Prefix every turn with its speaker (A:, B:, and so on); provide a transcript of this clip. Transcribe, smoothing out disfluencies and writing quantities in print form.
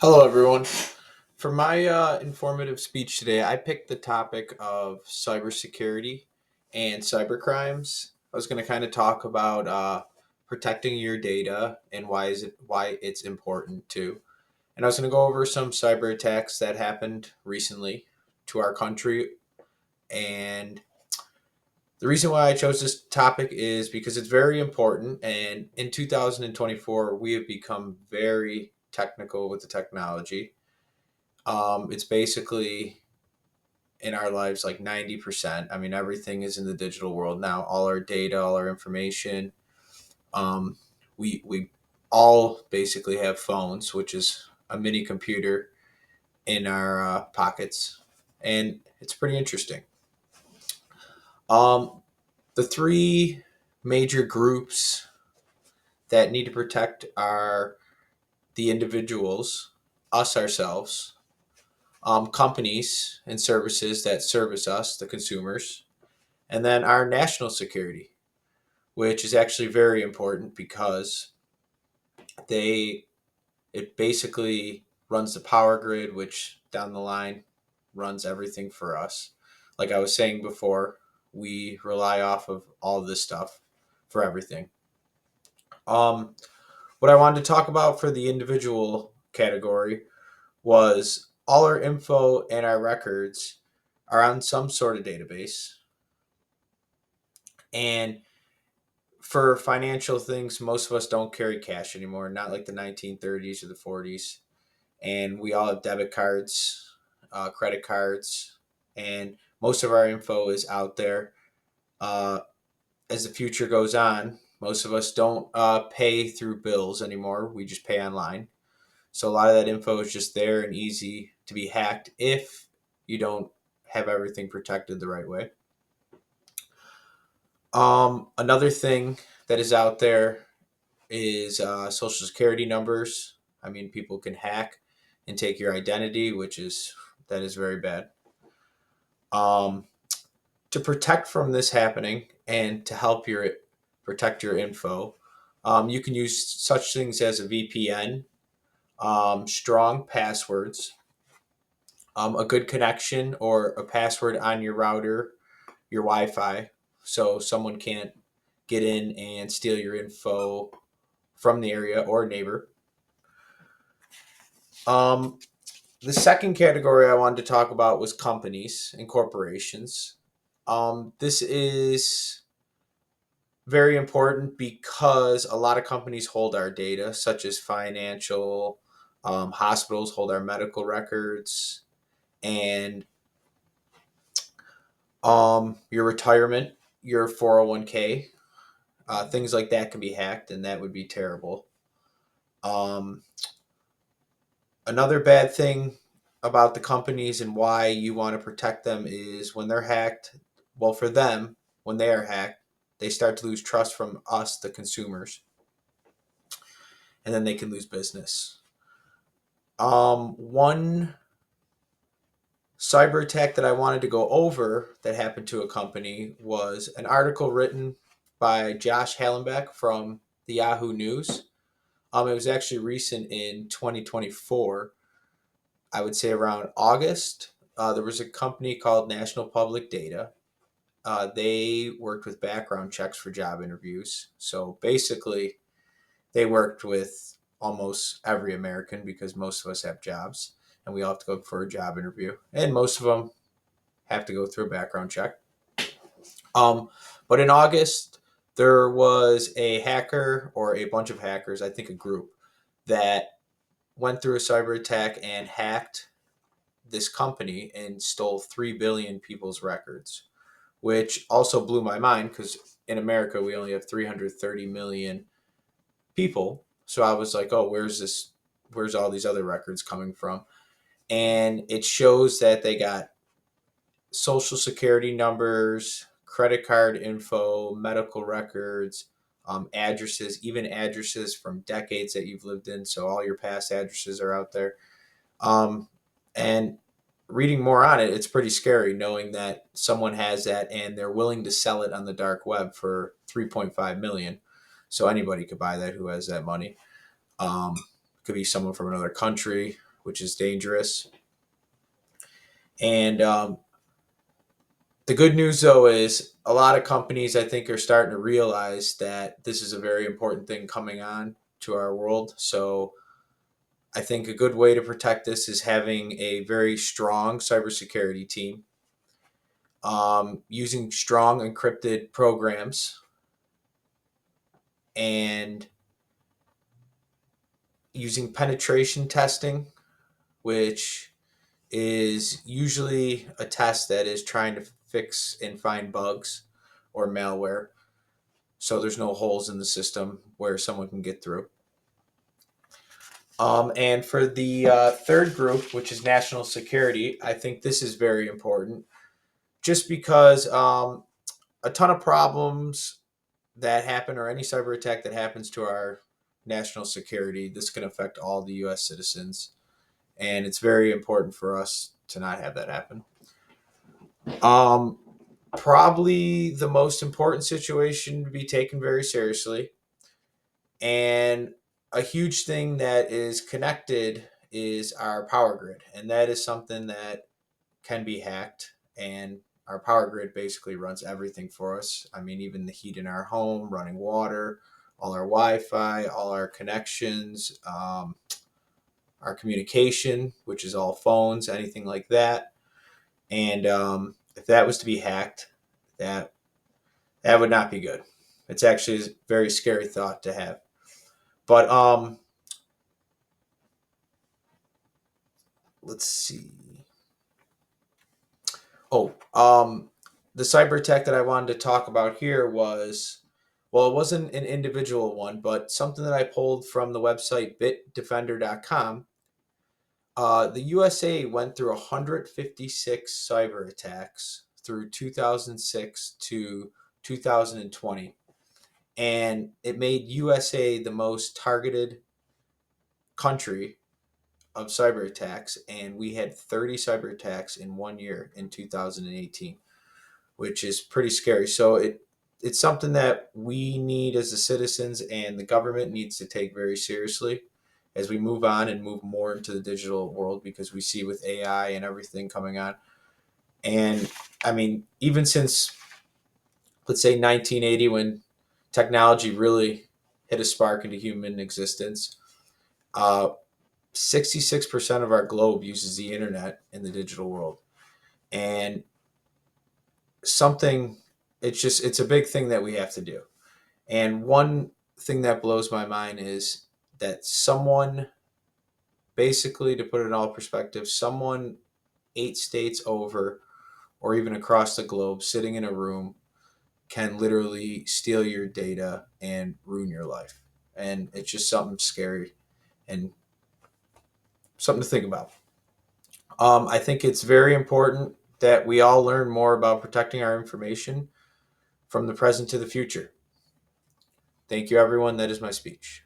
A: Hello, everyone. For my informative speech today, I picked the topic of cybersecurity and cybercrimes. I was going to kind of talk about protecting your data and why it's important too. And I was going to go over some cyber attacks that happened recently to our country. And the reason why I chose this topic is because it's very important. And in 2024, we have become very technical with the technology. It's basically in our lives like 90%. I mean, everything is in the digital world now. All our data, all our information. Um, we all basically have phones, which is a mini computer in our pockets, and it's pretty interesting. Um, the three major groups that need to protect are the individuals, us ourselves, companies and services that service us, the consumers, and then our national security, which is actually very important because they it basically runs the power grid, which down the line runs everything for us. Like I was saying before, we rely off of all this stuff for everything. Um, what I wanted to talk about for the individual category was all our info and our records are on some sort of database. And for financial things, most of us don't carry cash anymore, not like the 1930s or the 40s. And we all have debit cards, credit cards, and most of our info is out there. Uh, as the future goes on, most of us don't pay through bills anymore. We just pay online. So a lot of that info is just there and easy to be hacked if you don't have everything protected the right way. Another thing that is out there is social security numbers. I mean, people can hack and take your identity, which is that is very bad. Um, to protect from this happening and to help your protect your info, you can use such things as a VPN, strong passwords, a good connection or a password on your router, your Wi-Fi, so someone can't get in and steal your info from the area or neighbor. Um, the second category I wanted to talk about was companies and corporations. This is very important because a lot of companies hold our data, such as financial, hospitals hold our medical records, and your retirement, your 401k, things like that can be hacked, and that would be terrible. Um, Another bad thing about the companies and why you want to protect them is when they're hacked. Well, for them, when they are hacked, they start to lose trust from us, the consumers, and then they can lose business. One cyber attack that I wanted to go over that happened to a company was an article written by Josh Hallenbeck from the Yahoo News. It was actually recent in 2024. I would say around August. There was a company called National Public Data. They worked with background checks for job interviews. So basically, they worked with almost every American because most of us have jobs and we all have to go for a job interview. And most of them have to go through a background check. Um, but in August, there was a hacker or a bunch of hackers, I think a group, that went through a cyber attack and hacked this company and stole 3 billion people's records, which also blew my mind because in America we only have 330 million people. So I was like, oh, where's all these other records coming from? And it shows that they got social security numbers, credit card info, medical records, addresses, even addresses from decades that you've lived in. So all your past addresses are out there. And reading more on it, it's pretty scary knowing that someone has that and they're willing to sell it on the dark web for 3.5 million. So anybody could buy that who has that money. Could be someone from another country. which is dangerous. And the good news, though, is a lot of companies, I think, are starting to realize that this is a very important thing coming on to our world. So I think a good way to protect this is having a very strong cybersecurity team, using strong encrypted programs, and using penetration testing, which is usually a test that is trying to fix and find bugs or malware, so there's no holes in the system where someone can get through. And for the third group, which is national security, I think this is very important just because a ton of problems that happen, or any cyber attack that happens to our national security, this can affect all the U.S. citizens. And it's very important for us to not have that happen. Um, Probably the most important situation to be taken very seriously, and a huge thing that is connected is our power grid. And that is something that can be hacked. And our power grid basically runs everything for us. I mean, even the heat in our home, running water, all our Wi Fi, all our connections, our communication, which is all phones, anything like that. And if that was to be hacked, that that would not be good. It's actually a very scary thought to have. But let's see. Oh, the cyber attack that I wanted to talk about here was, well, it wasn't an individual one, but something that I pulled from the website bitdefender.com. The USA went through 156 cyber attacks through 2006 to 2020, and it made USA the most targeted country of cyber attacks. And we had 30 cyber attacks in 1 year in 2018, which is pretty scary. So it's something that we need as the citizens, and the government needs to take very seriously as we move on and move more into the digital world, because we see with AI and everything coming on. And I mean, even since, let's say, 1980, when technology really hit a spark into human existence, uh, 66% of our globe uses the internet in the digital world. And something, it's a big thing that we have to do. And one thing that blows my mind is that someone, basically, to put it in all perspective, someone 8 states over, or even across the globe, sitting in a room, can literally steal your data and ruin your life. And it's just something scary and something to think about. I think it's very important that we all learn more about protecting our information from the present to the future. Thank you, everyone. That is my speech.